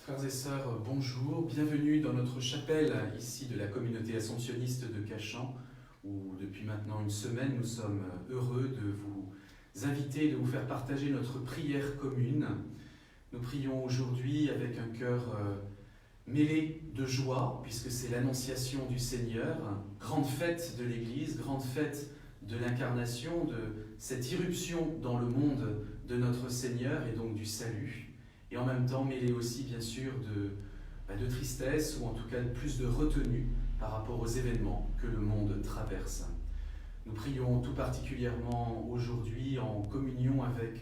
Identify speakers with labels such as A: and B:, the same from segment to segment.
A: Frères et sœurs, bonjour, bienvenue dans notre chapelle ici de la communauté assomptionniste de Cachan, où depuis maintenant une semaine nous sommes heureux de vous inviter, de vous faire partager notre prière commune. Nous prions aujourd'hui avec un cœur mêlé de joie, puisque c'est l'annonciation du Seigneur, grande fête de l'Église, grande fête de l'incarnation, de cette irruption dans le monde de notre Seigneur et donc du salut. Et en même temps mêlé aussi bien sûr de tristesse ou en tout cas de plus de retenue par rapport aux événements que le monde traverse. Nous prions tout particulièrement aujourd'hui en communion avec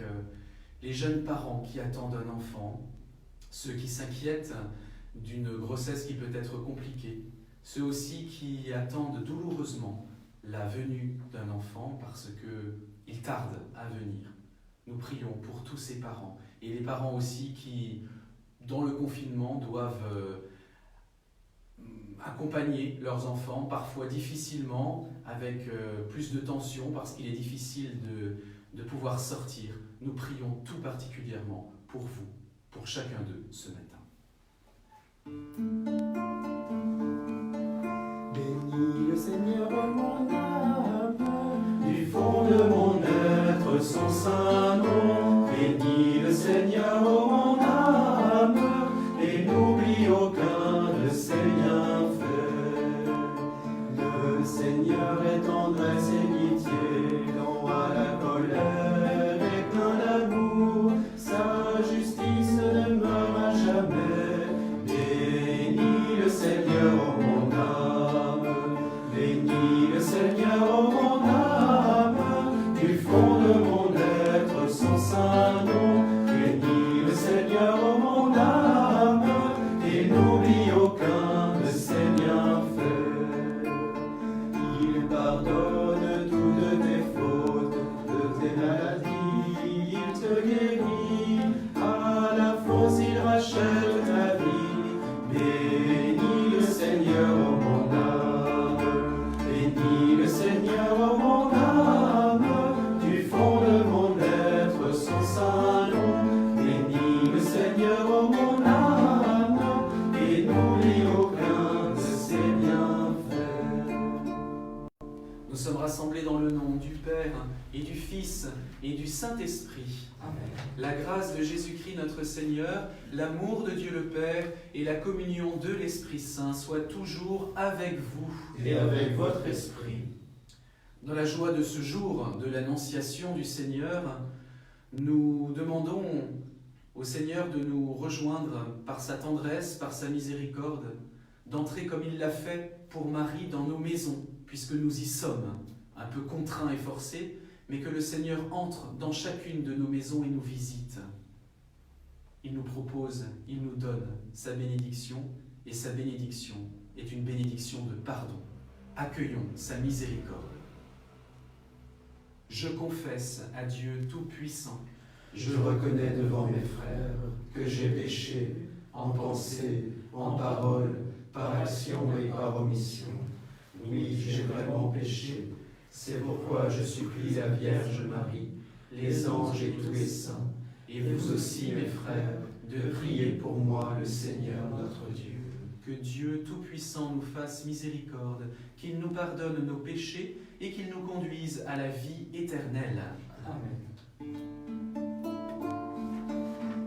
A: les jeunes parents qui attendent un enfant, ceux qui s'inquiètent d'une grossesse qui peut être compliquée, ceux aussi qui attendent douloureusement la venue d'un enfant parce qu'il tarde à venir. Nous prions pour tous ces parents et les parents aussi qui, dans le confinement, doivent accompagner leurs enfants, parfois difficilement, avec plus de tension parce qu'il est difficile de pouvoir sortir. Nous prions tout particulièrement pour vous, pour chacun d'eux ce matin.
B: Bénis le Seigneur mon âme, du fond de mon être son saint nom. Bénis le Seigneur mon âme, et n'oublie aucun de ses bienfaits. Le Seigneur est tendresse et pitié, lent à la colère et plein d'amour. Sa justice demeure à jamais. Bénis le Seigneur mon âme, bénis le Seigneur mon âme, du fond de mon être son saint nom. Bénis le Seigneur mon âme, et n'oublie aucun de ses bienfaits. Il pardonne toutes tes fautes, de tes maladies, il te guérit. À la fosse il rachète ta vie. Bénis le Seigneur mon âme, bénis le Seigneur mon âme, du fond de mon être son saint nom. Bénis le Seigneur mon âme, et n'oublie aucun de ses bienfaits.
A: Nous sommes rassemblés dans le nom du Père et du Fils et du Saint-Esprit.
B: Amen.
A: La grâce de Jésus-Christ notre Seigneur, l'amour de Dieu le Père et la communion de l'Esprit Saint soient toujours avec vous.
B: Et avec votre esprit.
A: Dans la joie de ce jour de l'annonciation du Seigneur, nous demandons au Seigneur de nous rejoindre par sa tendresse, par sa miséricorde, d'entrer comme il l'a fait pour Marie dans nos maisons, puisque nous y sommes, un peu contraints et forcés, mais que le Seigneur entre dans chacune de nos maisons et nous visite. Il nous propose, il nous donne sa bénédiction, et sa bénédiction est une bénédiction de pardon. Accueillons sa miséricorde. Je confesse à Dieu Tout-Puissant,
B: Je reconnais devant mes frères que j'ai péché en pensée, en parole, par action et par omission. Oui, j'ai vraiment péché. C'est pourquoi je supplie la Vierge Marie, les anges et tous les saints, et vous aussi mes frères, de prier pour moi le Seigneur notre Dieu.
A: que Dieu Tout-Puissant nous fasse miséricorde, qu'il nous pardonne nos péchés et qu'il nous conduise à la vie éternelle.
B: Amen.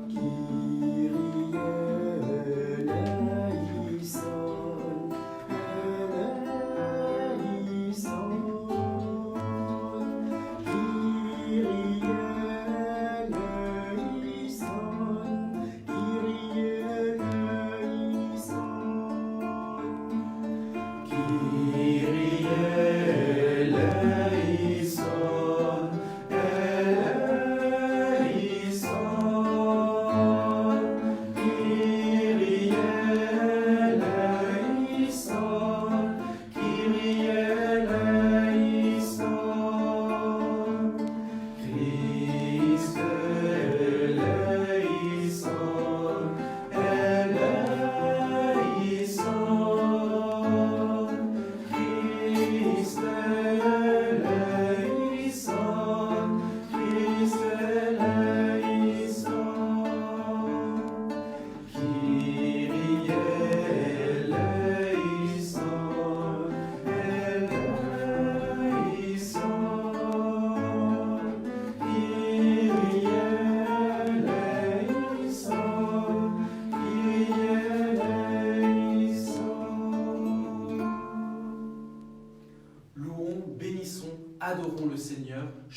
B: Kyrie eleison, eleison.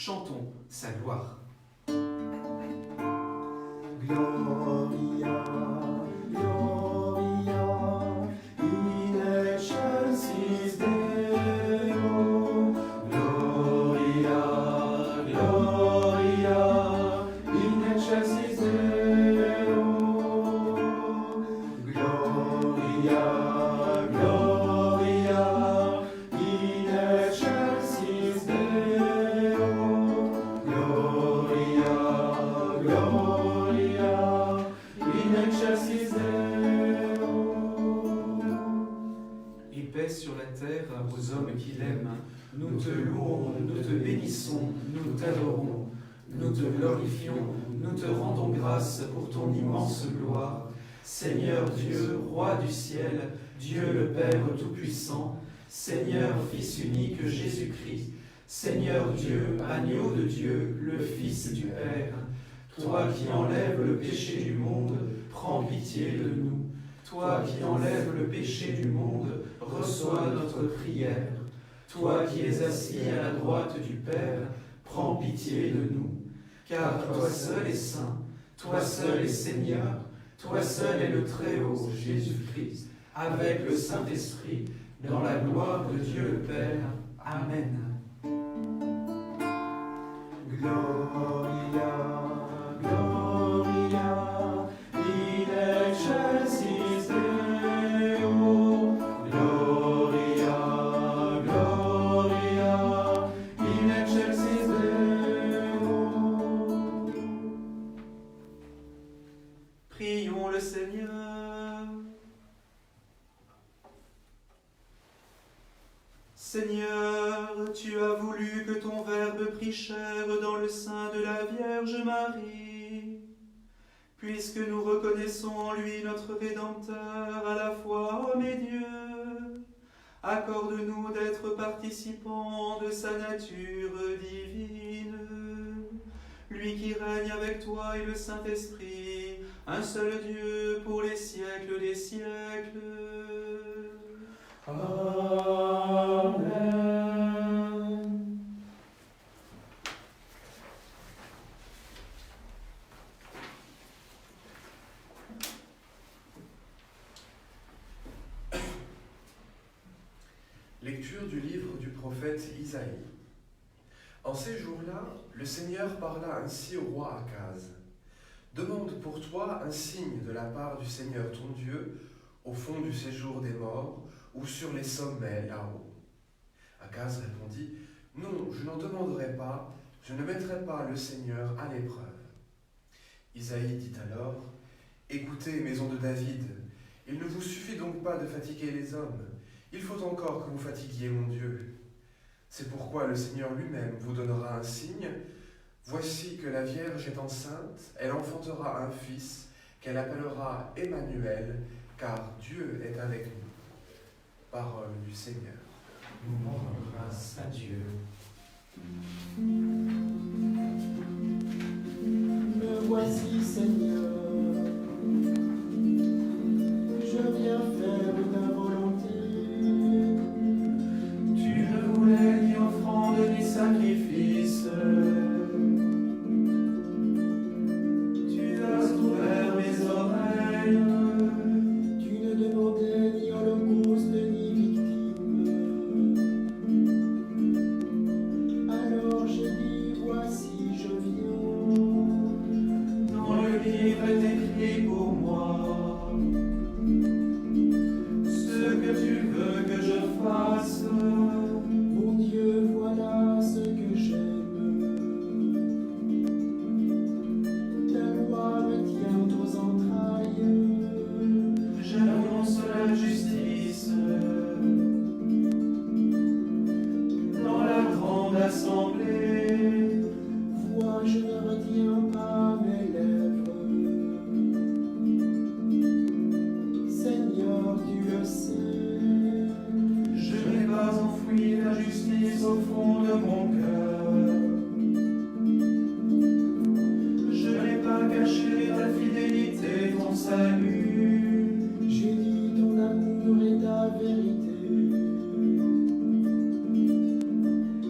A: chantons sa gloire.
B: Gloria, Gloria, in excelsis Deo. Gloria, Gloria, in excelsis Deo. Gloria, Gloria, in excelsis Deo. Gloria, Gloria, in excelsis Deo.
A: Et paix sur la terre aux hommes qui l'aiment. Nous te louons, nous te bénissons, nous t'adorons, nous te glorifions, nous te rendons grâce pour ton immense gloire. Seigneur Dieu, Roi du ciel, Dieu le Père Tout-Puissant, Seigneur Fils unique Jésus-Christ, Seigneur Dieu, agneau de Dieu, le Fils du Père, toi qui enlèves le péché du monde, prends pitié de nous. Toi qui enlèves le péché du monde, reçois notre prière. Toi qui es assis à la droite du Père, prends pitié de nous. Car toi seul es saint, toi seul es Seigneur, toi seul est le Très-Haut, Jésus-Christ, avec le Saint-Esprit, dans la gloire de Dieu le Père. Amen.
B: Gloria, Gloria, in excelsis Deo. Gloria, Gloria, in excelsis Deo.
A: Prions le Seigneur. Seigneur, tu as voulu que ton Verbe prit chair dans le sein de la Vierge Marie. Puisque nous reconnaissons en lui notre Rédempteur, à la fois homme et Dieu, accorde-nous d'être participants de sa nature divine. Lui qui règne avec toi et le Saint-Esprit, un seul Dieu pour les siècles des siècles.
B: Amen.
C: Lecture du livre du prophète Isaïe. En ces jours-là, le Seigneur parla ainsi au roi Akaz. Demande pour toi un signe de la part du Seigneur ton Dieu, au fond du séjour des morts, ou sur les sommets là-haut. Akaz répondit, non, je n'en demanderai pas, je ne mettrai pas le Seigneur à l'épreuve. Isaïe dit alors, écoutez, maison de David, il ne vous suffit donc pas de fatiguer les hommes, il faut encore que vous fatiguiez mon Dieu. C'est pourquoi le Seigneur lui-même vous donnera un signe. Voici que la Vierge est enceinte, elle enfantera un fils, qu'elle appellera Emmanuel, car Dieu est avec nous. Parole du Seigneur.
A: Nous rendons grâce à Dieu.
B: Me voici, Seigneur, je viens faire ta volonté.
A: Tu ne voulais ni offrande ni sacrifice. Tu as ouvert mes oreilles.
B: Tu ne demandais ni holocauste ni victime. Alors j'ai dit, voici, je viens.
A: Dans le livre est écrit pour moi ce que tu veux que je fasse.
B: Mon Dieu, voilà ce que j'aime. Ta loi me tient aux entrailles.
A: J'annonce la justice dans la grande assemblée.
B: Vois, je ne retiens pas mes lèvres. Seigneur, tu le sais.
A: Je n'ai pas enfoui la justice au fond de mon cœur. Je n'ai pas caché ta fidélité, ton salut.
B: J'ai dit ton amour et ta vérité.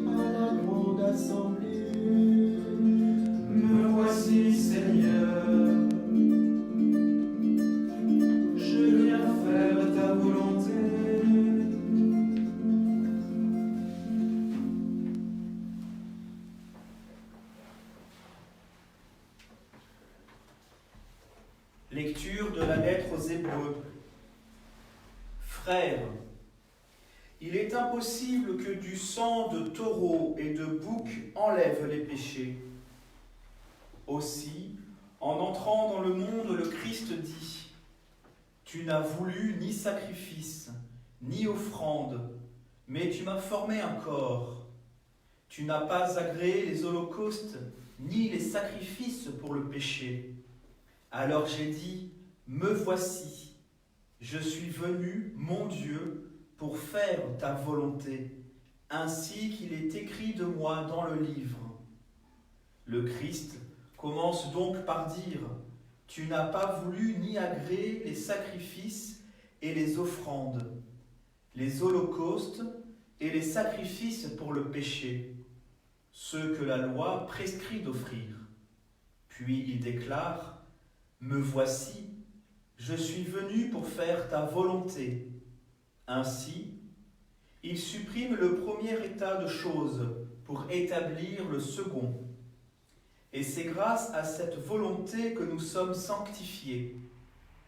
B: À la grande assemblée.
D: Lecture de la lettre aux Hébreux. Frères, il est impossible que du sang de taureau et de bouc enlève les péchés. Aussi, en entrant dans le monde, le Christ dit : Tu n'as voulu ni sacrifice, ni offrande, mais tu m'as formé un corps. Tu n'as pas agréé les holocaustes, ni les sacrifices pour le péché. Alors j'ai dit : Me voici, je suis venu, mon Dieu, pour faire ta volonté, ainsi qu'il est écrit de moi dans le livre. Le Christ commence donc par dire : Tu n'as pas voulu ni agréer les sacrifices et les offrandes, les holocaustes et les sacrifices pour le péché, ceux que la loi prescrit d'offrir. Puis il déclare : Me voici, je suis venu pour faire ta volonté. Ainsi, il supprime le premier état de choses pour établir le second. Et c'est grâce à cette volonté que nous sommes sanctifiés,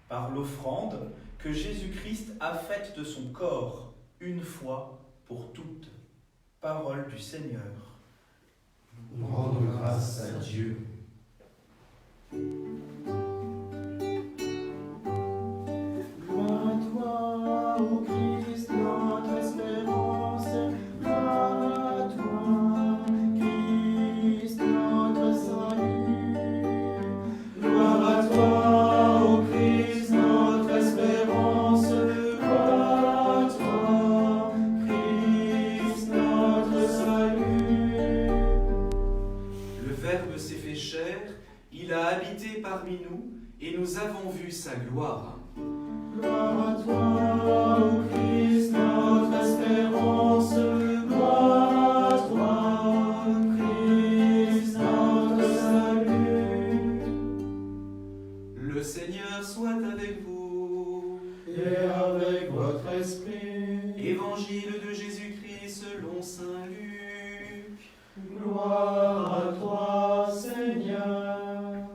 D: par l'offrande que Jésus-Christ a faite de son corps, une fois pour toutes. Parole du Seigneur.
B: Nous rendons grâce à Dieu. Gloire à toi, ô Christ, notre espérance. Gloire à toi, Christ, notre salut. Gloire à toi, ô Christ, notre espérance. Gloire à toi, Christ, notre salut.
A: Le Verbe s'est fait chair, il a habité parmi nous, et nous avons vu sa gloire.
B: Gloire à toi, ô Christ, notre espérance. Gloire à toi, Christ, notre salut.
A: Le Seigneur soit avec vous.
B: Et avec votre esprit.
A: Évangile de Jésus-Christ selon saint Luc.
B: Gloire à toi, Seigneur.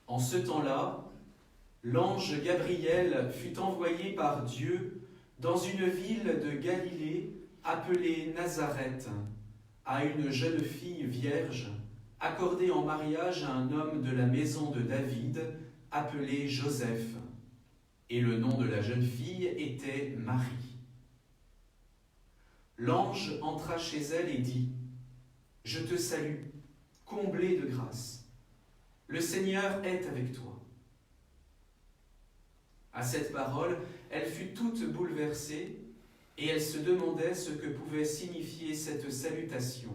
A: En ce temps-là, l'ange Gabriel fut envoyé par Dieu dans une ville de Galilée appelée Nazareth, à une jeune fille vierge, accordée en mariage à un homme de la maison de David, appelé Joseph. Et le nom de la jeune fille était Marie. L'ange entra chez elle et dit : Je te salue, comblée de grâce. Le Seigneur est avec toi. À cette parole, elle fut toute bouleversée et elle se demandait ce que pouvait signifier cette salutation.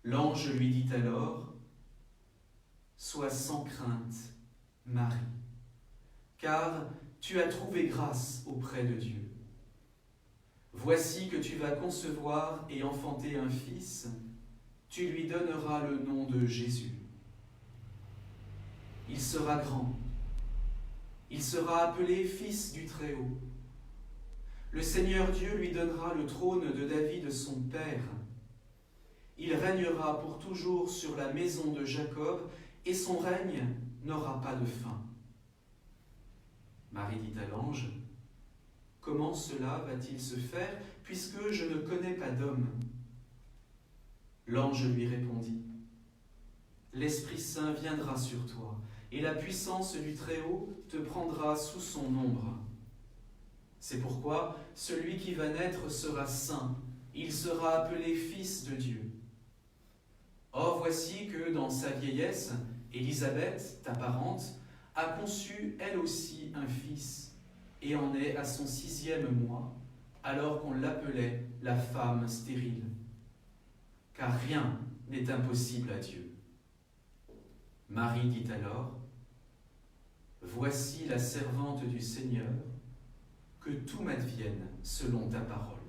A: L'ange lui dit alors : Sois sans crainte, Marie, car tu as trouvé grâce auprès de Dieu. Voici que tu vas concevoir et enfanter un fils, tu lui donneras le nom de Jésus. Il sera grand, il sera appelé Fils du Très-Haut. Le Seigneur Dieu lui donnera le trône de David son père. Il régnera pour toujours sur la maison de Jacob, et son règne n'aura pas de fin. Marie dit à l'ange : Comment cela va-t-il se faire, puisque je ne connais pas d'homme ? L'ange lui répondit : L'Esprit Saint viendra sur toi, et la puissance du Très-Haut te prendra sous son ombre. C'est pourquoi celui qui va naître sera saint, il sera appelé Fils de Dieu. Or voici que dans sa vieillesse, Élisabeth, ta parente, a conçu elle aussi un fils, et en est à son 6e mois, alors qu'on l'appelait la femme stérile. Car rien n'est impossible à Dieu. Marie dit alors : Voici la servante du Seigneur, que tout m'advienne selon ta parole.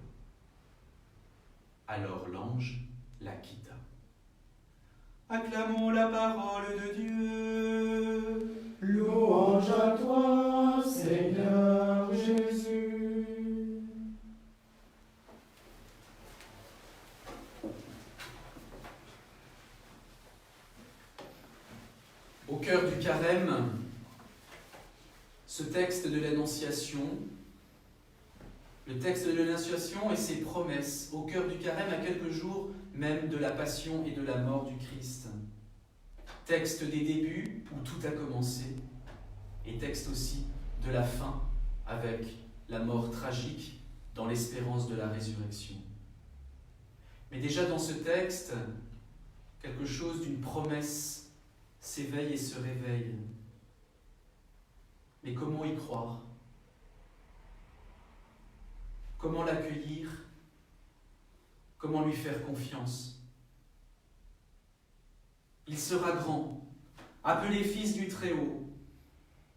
A: Alors l'ange la quitta. Acclamons la parole de Dieu.
B: Louange à toi, Seigneur Jésus.
A: Au cœur du carême, ce texte de l'Annonciation, le texte de l'Annonciation et ses promesses, au cœur du carême, à quelques jours même de la passion et de la mort du Christ. Texte des débuts où tout a commencé, et texte aussi de la fin avec la mort tragique dans l'espérance de la résurrection. Mais déjà dans ce texte, quelque chose d'une promesse s'éveille et se réveille. Mais comment y croire ? Comment l'accueillir ? Comment lui faire confiance ? Il sera grand, appelé fils du Très-Haut.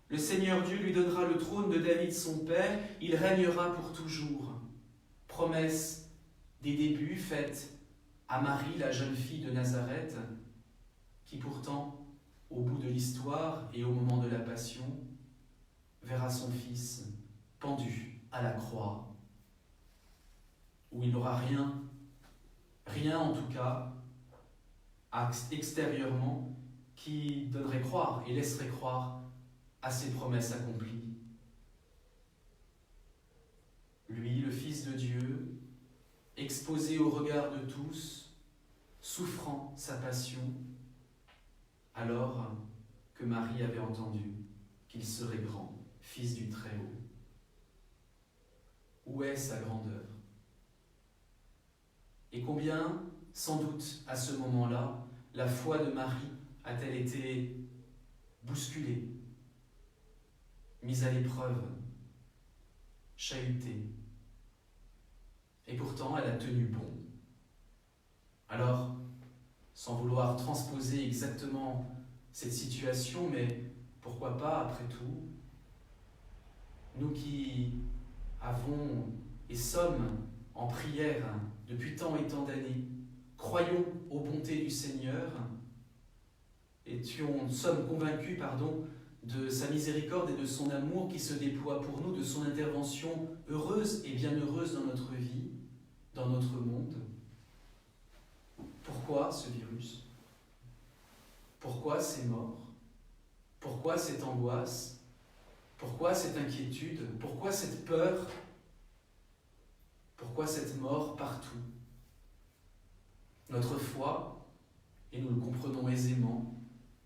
A: Le Seigneur Dieu lui donnera le trône de David son père, il régnera pour toujours. Promesse des débuts faite à Marie, la jeune fille de Nazareth, qui pourtant, au bout de l'histoire et au moment de la passion, verra son fils pendu à la croix, où il n'aura rien en tout cas, extérieurement, qui donnerait croire et laisserait croire à ses promesses accomplies. Lui, le Fils de Dieu, exposé au regard de tous, souffrant sa passion, alors que Marie avait entendu qu'il serait grand, Fils du Très-Haut. Où est sa grandeur ? Et combien, sans doute, à ce moment-là, la foi de Marie a-t-elle été bousculée, mise à l'épreuve, chahutée. Et pourtant, elle a tenu bon. Alors, sans vouloir transposer exactement cette situation, mais pourquoi pas, après tout, nous qui avons et sommes en prière depuis tant et tant d'années, croyons aux bontés du Seigneur, et sommes convaincus, de sa miséricorde et de son amour qui se déploie pour nous, de son intervention heureuse et bienheureuse dans notre vie, dans notre monde. Pourquoi ce virus ? Pourquoi ces morts ? Pourquoi cette angoisse ? Pourquoi cette inquiétude ? Pourquoi cette peur ? Pourquoi cette mort partout ? Notre foi, et nous le comprenons aisément,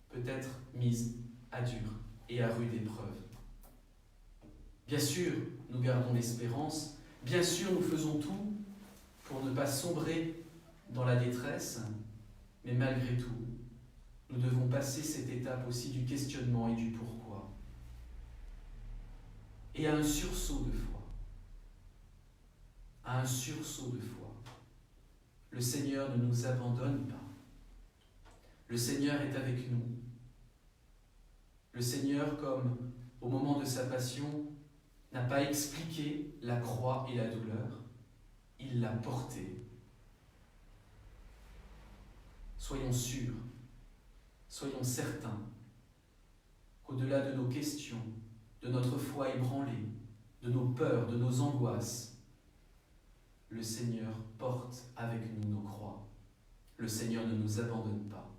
A: peut être mise à dure et à rude épreuve. Bien sûr, nous gardons l'espérance, bien sûr, nous faisons tout pour ne pas sombrer dans la détresse, mais malgré tout, nous devons passer cette étape aussi du questionnement et du pourquoi. Et à un sursaut de foi. À un sursaut de foi. Le Seigneur ne nous abandonne pas. Le Seigneur est avec nous. Le Seigneur, comme au moment de sa passion, n'a pas expliqué la croix et la douleur, il l'a portée. Soyons sûrs, soyons certains qu'au-delà de nos questions, de notre foi ébranlée, de nos peurs, de nos angoisses, le Seigneur porte avec nous nos croix. Le Seigneur ne nous abandonne pas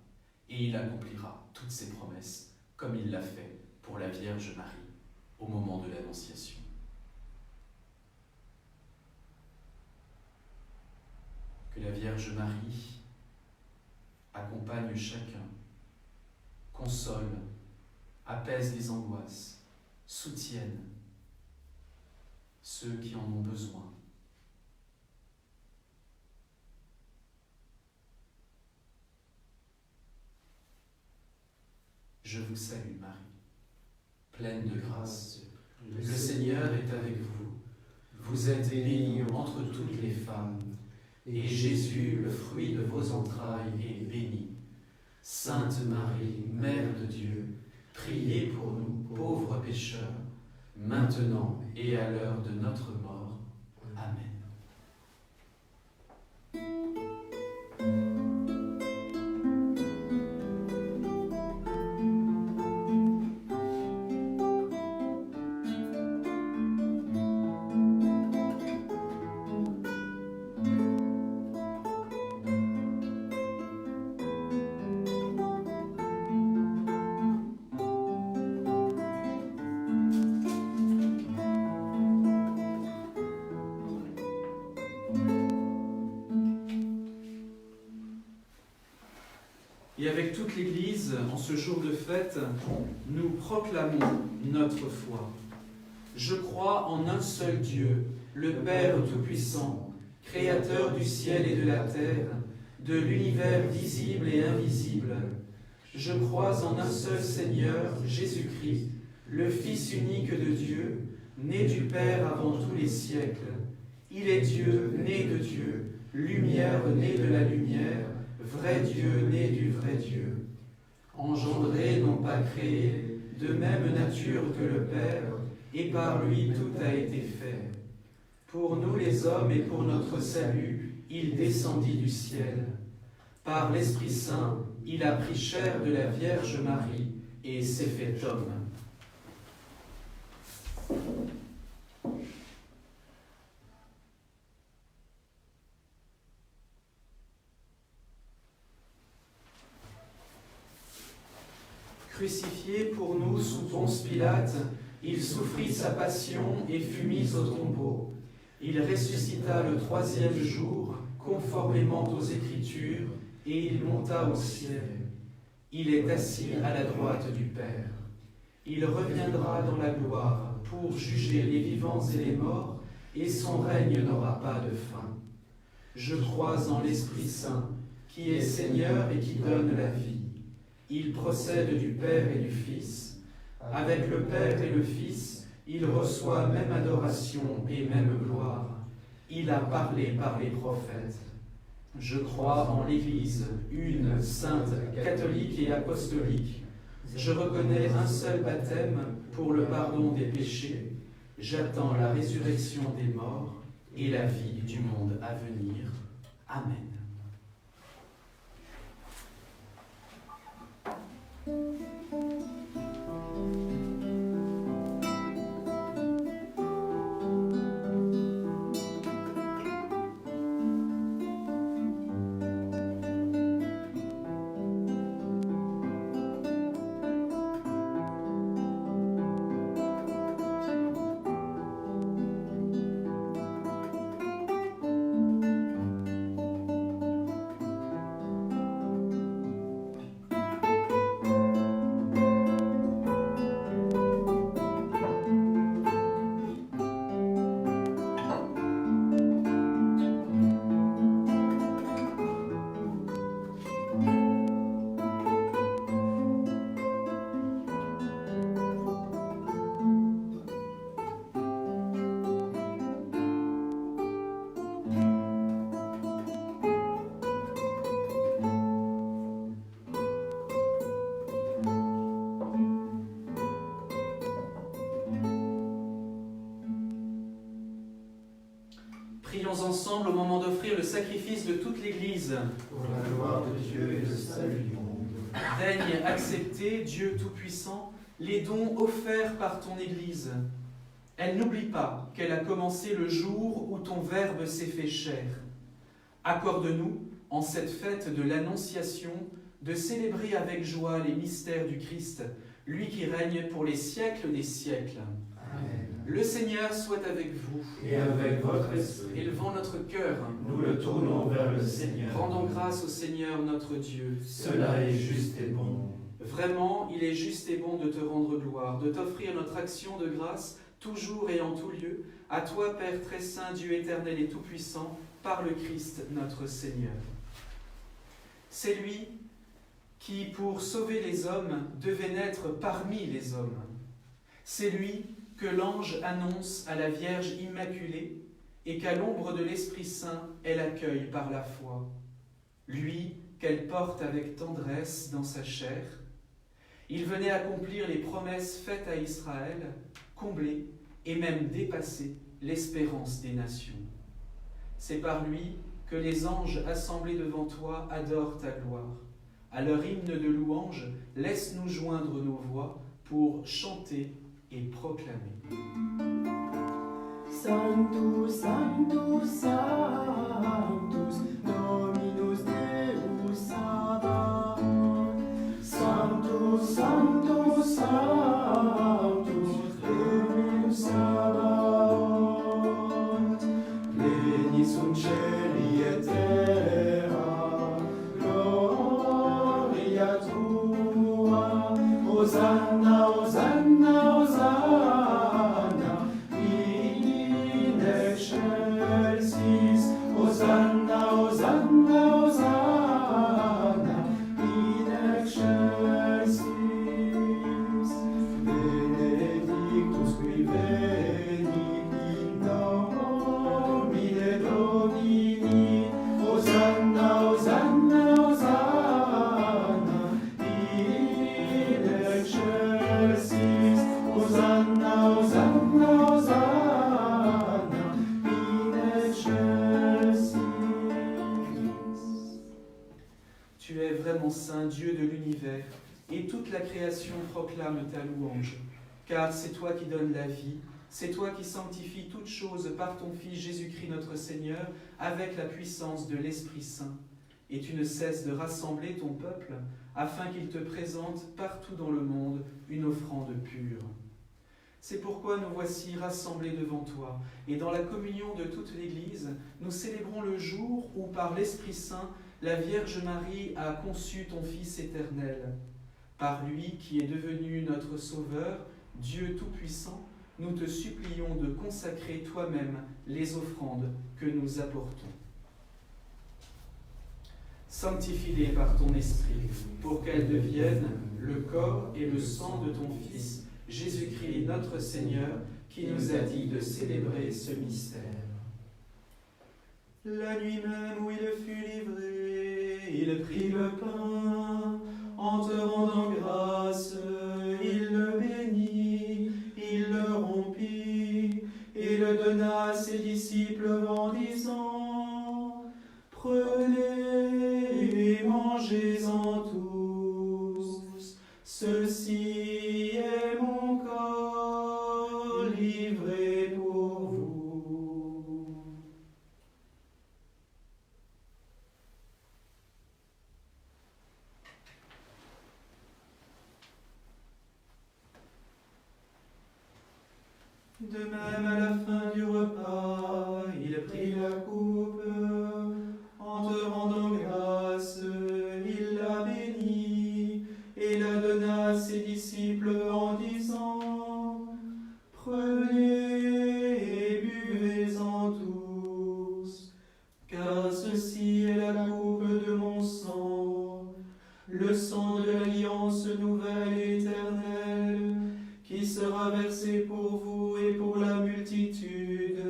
A: et il accomplira toutes ses promesses comme il l'a fait pour la Vierge Marie au moment de l'Annonciation. Que la Vierge Marie accompagne chacun, console, apaise les angoisses, soutienne ceux qui en ont besoin. Je vous salue Marie, pleine de grâce. Le Seigneur est avec vous. Vous êtes bénie entre toutes les femmes, et Jésus, le fruit de vos entrailles, est béni. Sainte Marie, Mère de Dieu, priez pour nous, pauvres pécheurs, maintenant et à l'heure de notre mort. Amen. Et avec toute l'Église, en ce jour de fête, nous proclamons notre foi. Je crois en un seul Dieu, le Père Tout-Puissant, Créateur du ciel et de la terre, de l'univers visible et invisible. Je crois en un seul Seigneur, Jésus-Christ, le Fils unique de Dieu, né du Père avant tous les siècles. Il est Dieu, né de Dieu, lumière née de la lumière, vrai Dieu, né du vrai Dieu. Engendré, non pas créé, de même nature que le Père, et par lui tout a été fait. Pour nous les hommes et pour notre salut, il descendit du ciel. Par l'Esprit Saint, il a pris chair de la Vierge Marie et s'est fait homme. Crucifié pour nous sous Ponce Pilate, il souffrit sa passion et fut mis au tombeau. Il ressuscita le 3e jour, conformément aux Écritures, et il monta au ciel. Il est assis à la droite du Père. Il reviendra dans la gloire pour juger les vivants et les morts, et son règne n'aura pas de fin. Je crois en l'Esprit Saint, qui est Seigneur et qui donne la vie. Il procède du Père et du Fils. Avec le Père et le Fils, il reçoit même adoration et même gloire. Il a parlé par les prophètes. Je crois en l'Église, une, sainte, catholique et apostolique. Je reconnais un seul baptême pour le pardon des péchés. J'attends la résurrection des morts et la vie du monde à venir. Amen. Prions ensemble au moment d'offrir le sacrifice de toute l'Église.
B: Pour la gloire de Dieu et le salut du monde.
A: Daigne accepter, Dieu Tout-Puissant, les dons offerts par ton Église. Elle n'oublie pas qu'elle a commencé le jour où ton Verbe s'est fait chair. Accorde-nous, en cette fête de l'Annonciation, de célébrer avec joie les mystères du Christ, lui qui règne pour les siècles des siècles.
B: Amen.
A: Le Seigneur soit avec vous.
B: Et avec votre esprit,
A: Élevons notre cœur.
B: nous le tournons vers le Seigneur.
A: Rendons grâce au Seigneur notre Dieu.
B: Cela est juste et bon.
A: Vraiment, il est juste et bon de te rendre gloire, de t'offrir notre action de grâce, toujours et en tout lieu, à toi, Père très saint, Dieu éternel et tout-puissant, par le Christ notre Seigneur. C'est lui qui, pour sauver les hommes, devait naître parmi les hommes. C'est lui que l'ange annonce à la Vierge Immaculée et qu'à l'ombre de l'Esprit Saint, elle accueille par la foi. Lui qu'elle porte avec tendresse dans sa chair. Il venait accomplir les promesses faites à Israël, combler et même dépasser l'espérance des nations. C'est par lui que les anges assemblés devant toi adorent ta gloire. À leur hymne de louange, laisse-nous joindre nos voix pour chanter et proclamer.
E: Sanctus, Sanctus, Sanctus, Dominus Deus Sabaoth. Sanctus, Sanctus, Sanctus, Deus Sabaoth. Pleni sunt celi et terra, gloria Hosanna, Hosanna, Hosanna, in excelsis. Hosanna, Hosanna, Hosanna, in excelsis. Benedictus qui venit in nomine Domini. Hosanna, Hosanna, Hosanna, in excelsis. Hosanna, Hosanna, Hosanna, in excelsis.
A: Tu es vraiment saint, Dieu de l'univers, et toute la création proclame ta louange. Car c'est toi qui donnes la vie, c'est toi qui sanctifies toutes choses par ton Fils Jésus-Christ notre Seigneur, avec la puissance de l'Esprit Saint. Et tu ne cesses de rassembler ton peuple, afin qu'il te présente partout dans le monde une offrande pure. C'est pourquoi nous voici rassemblés devant toi, et dans la communion de toute l'Église, nous célébrons le jour où, par l'Esprit Saint, la Vierge Marie a conçu ton Fils éternel. Par lui qui est devenu notre Sauveur, Dieu Tout-Puissant, nous te supplions de consacrer toi-même les offrandes que nous apportons. Sanctifie-les par ton Esprit, pour qu'elles deviennent le corps et le sang de ton Fils, Jésus-Christ notre Seigneur, qui nous a dit de célébrer ce mystère. La nuit même où il fut livré, il prit le pain, en te rendant grâce, il le bénit, il le rompit, et le donna à ses disciples en disant : Prenez et mangez-en tous, ceci est mon corps livré pour vous. De même, à la fin du repas, il prit la coupe, en te rendant grâce, il la bénit, et la donna à ses disciples en disant : Prenez et buvez-en tous, car ceci est la coupe de mon sang, le sang de l'alliance nouvelle et éternelle, qui sera versé pour vous et pour la multitude,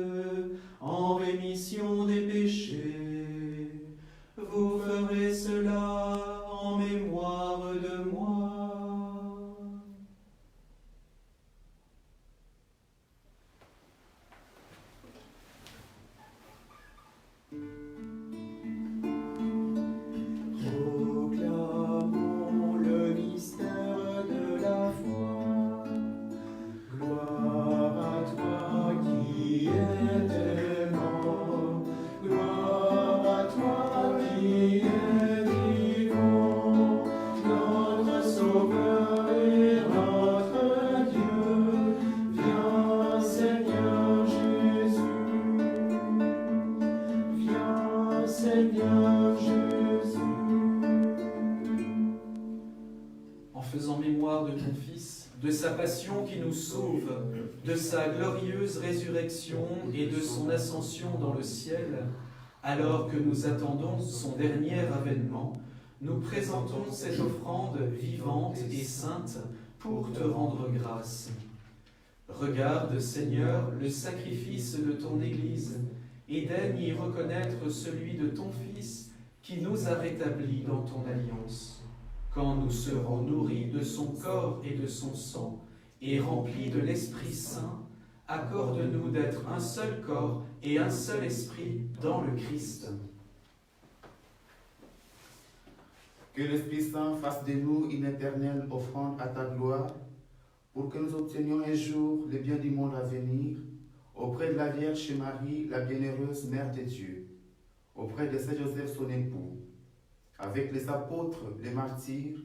A: en rémission des péchés. Vous ferez cela en mémoire de moi.
E: Proclamons le mystère de la foi. Gloire à toi qui étais mort, gloire à toi qui es vivant, notre Sauveur et notre Dieu. Viens Seigneur Jésus, viens Seigneur Jésus.
A: En faisant mémoire de ton Fils, de sa passion qui nous sauve, de sa glorieuse résurrection et de son ascension dans le ciel, alors que nous attendons son dernier avènement, nous présentons cette offrande vivante et sainte pour te rendre grâce. Regarde, Seigneur, le sacrifice de ton Église et daigne y reconnaître celui de ton Fils qui nous a rétablis dans ton alliance. Quand nous serons nourris de son corps et de son sang, et remplis de l'Esprit Saint, accorde-nous d'être un seul corps et un seul esprit dans le Christ.
F: Que l'Esprit Saint fasse de nous une éternelle offrande à ta gloire, pour que nous obtenions un jour le bien du monde à venir, auprès de la Vierge Marie, la bienheureuse Mère de Dieu, auprès de Saint Joseph son époux, avec les apôtres, les martyrs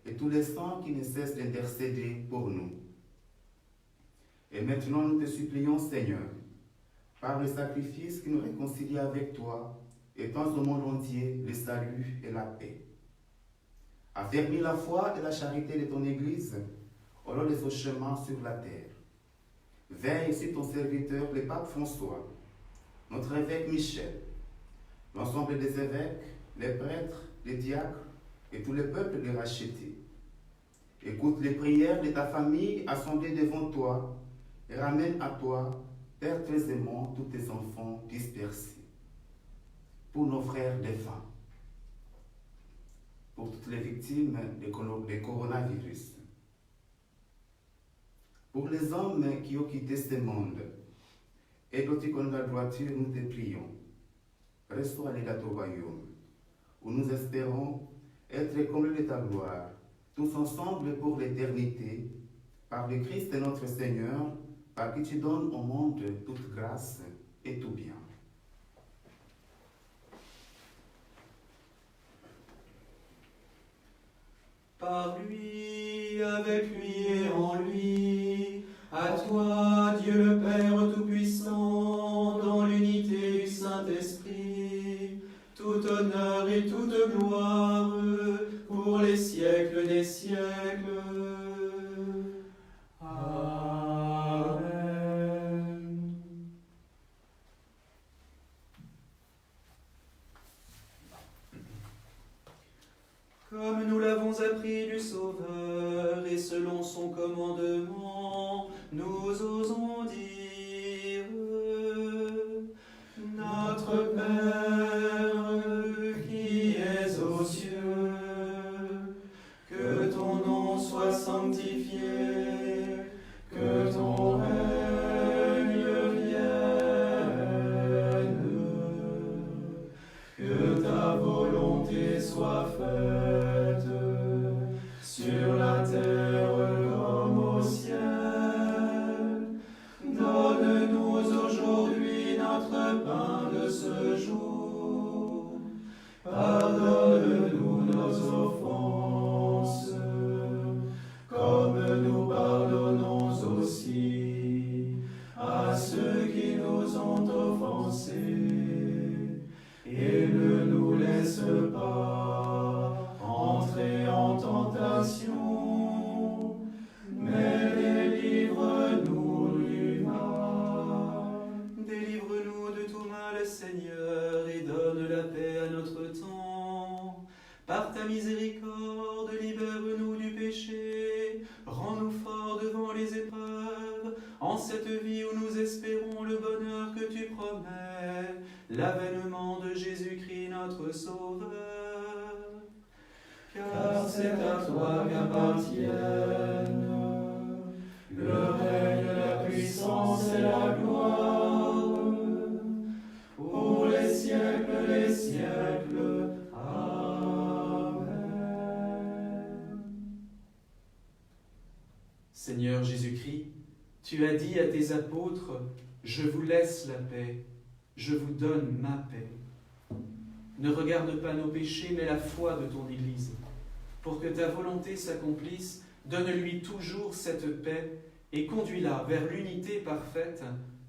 F: et tous les saints qui ne cessent d'intercéder pour nous. Et maintenant nous te supplions, Seigneur, par le sacrifice qui nous réconcilie avec toi, étends au monde entier le salut et la paix. Affermis la foi et la charité de ton Église au long de ce chemin sur la terre. Veille sur ton serviteur, le pape François, notre évêque Michel, l'ensemble des évêques, les prêtres, les diacres et tout le peuple de racheté. Écoute les prières de ta famille assemblée devant toi et ramène à toi, Père très aimant, tous tes enfants dispersés. Pour nos frères défunts, pour toutes les victimes du coronavirus, pour les hommes qui ont quitté ce monde et d'autres qui ont la droiture, nous te prions. Reçois les gâteaux au royaume, où nous espérons être comblés de ta gloire, tous ensemble pour l'éternité, par le Christ notre Seigneur, par qui tu donnes au monde toute grâce et tout bien.
B: Par lui, avec lui et en lui, à toi, Dieu le Père Tout-Puissant, dans l'unité du Saint-Esprit, tout honneur et toute gloire pour les siècles des siècles. Amen. Comme nous l'avons appris du Sauveur et selon son commandement, nous osons dire: Notre Père qui es aux cieux, que ton nom soit sanctifié, que ton règne vienne, que ta volonté soit faite sur la terre comme au ciel. Donne-nous aujourd'hui notre pain de ce jour. Pardonne-nous nos offenses, comme nous pardonnons aussi à ceux qui nous ont offensés. Et ne nous laisse pas entrer en tentation, mais délivre-nous du mal. Délivre-nous de tout mal, Seigneur, et donne la paix à notre temps. Par ta miséricorde, libère-nous du péché, rends-nous forts devant les épreuves, en cette vie où nous espérons le bonheur que tu promets, l'avènement de Jésus-Christ notre Sauveur. Car c'est à toi qu'appartiennent le règne, la puissance et la gloire, pour les siècles des siècles. Amen.
A: Seigneur Jésus-Christ, tu as dit à tes apôtres: je vous laisse la paix, je vous donne ma paix. Ne regarde pas nos péchés, mais la foi de ton Église. Pour que ta volonté s'accomplisse, donne-lui toujours cette paix et conduis-la vers l'unité parfaite,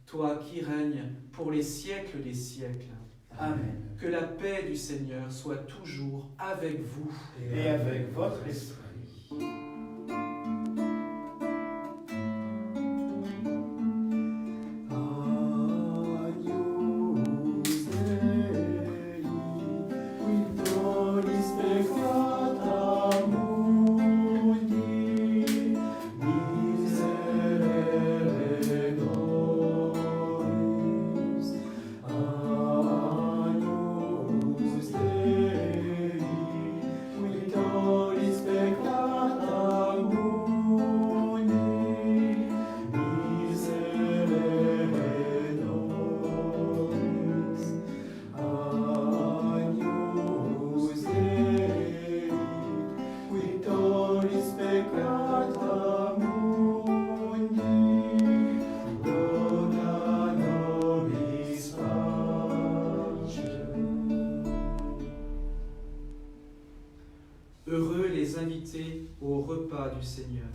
A: toi qui règnes pour les siècles des siècles.
D: Amen.
A: Que la paix du Seigneur soit toujours avec vous.
D: Et avec votre esprit.
A: Heureux les invités au repas du Seigneur.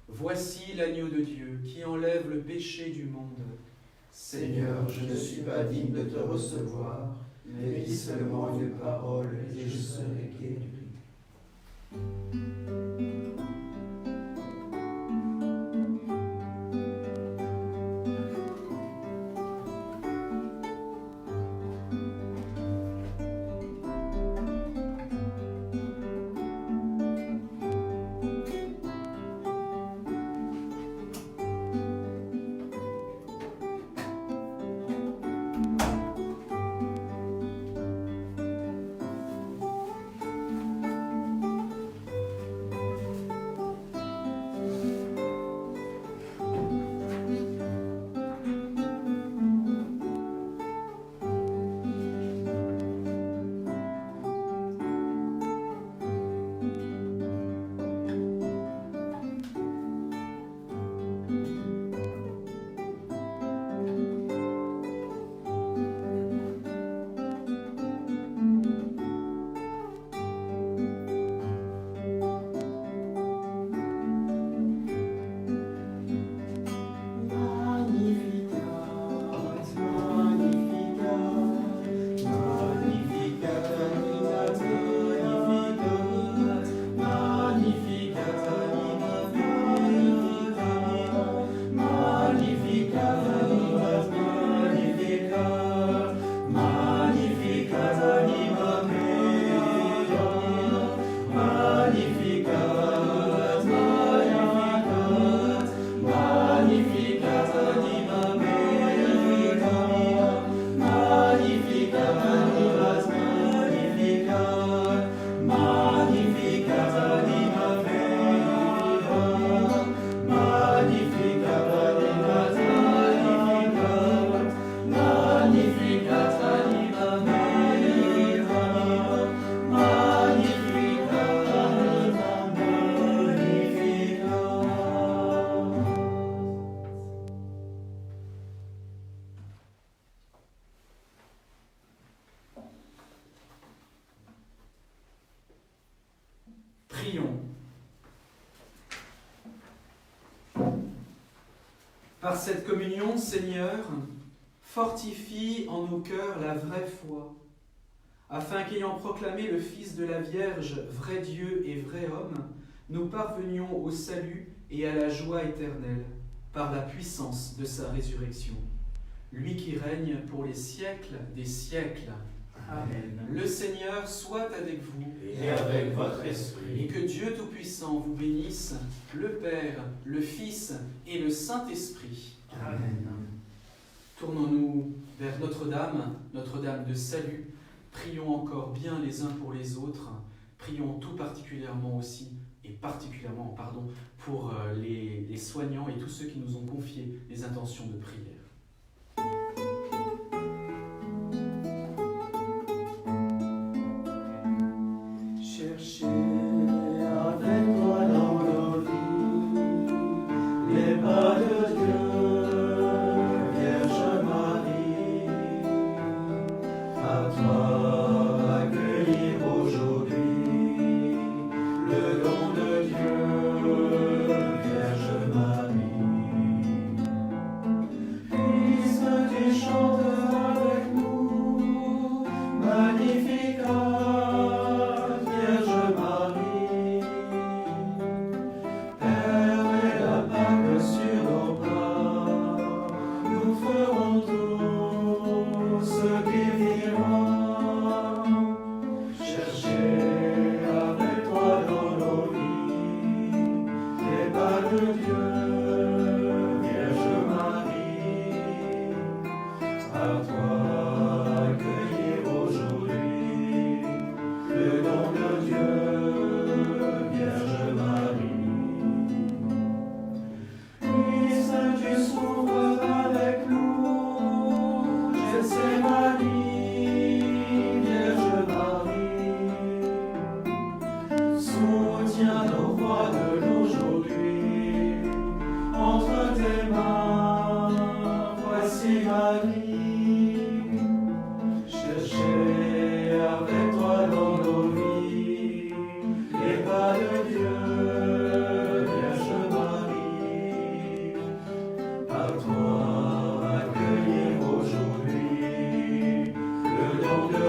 A: Voici l'agneau de Dieu qui enlève le péché du monde.
B: Seigneur, je ne suis pas digne de te recevoir,
E: mais dis seulement une parole et je serai guéri.
A: Prions. Par cette communion, Seigneur, fortifie en nos cœurs la vraie foi, afin qu'ayant proclamé le Fils de la Vierge, vrai Dieu et vrai homme, nous parvenions au salut et à la joie éternelle, par la puissance de sa résurrection. Lui qui règne pour les siècles des siècles.
D: Amen.
A: Le Seigneur soit avec vous
E: Et avec votre esprit.
A: et que Dieu Tout-Puissant vous bénisse, le Père, le Fils et le Saint-Esprit.
D: Amen.
A: Tournons-nous vers Notre-Dame, Notre-Dame de salut. Prions encore bien les uns pour les autres. Prions tout particulièrement aussi, pour les soignants et tous ceux qui nous ont confié les intentions de prière.
E: Cherchez avec moi dans nos vies les pas de Dieu, Vierge Marie. À toi accueillir aujourd'hui le don de Dieu, Vierge Marie. Puisque tu chantes avec nous, Magnificat. Soutiens nos voix de l'aujourd'hui entre tes mains, voici Marie. Cherchez avec toi dans nos vies les pas de Dieu, Vierge Marie. À toi accueillir aujourd'hui le don de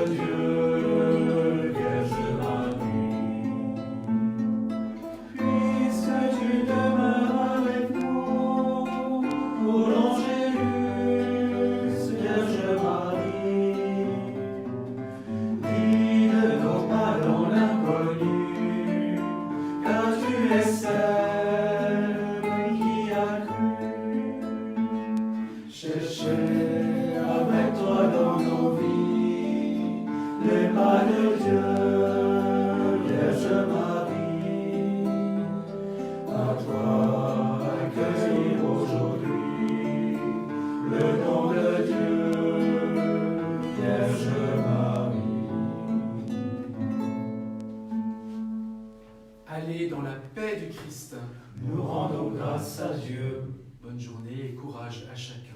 A: journée dans la paix du Christ.
E: Nous rendons grâce à Dieu.
A: Bonne journée et courage à chacun.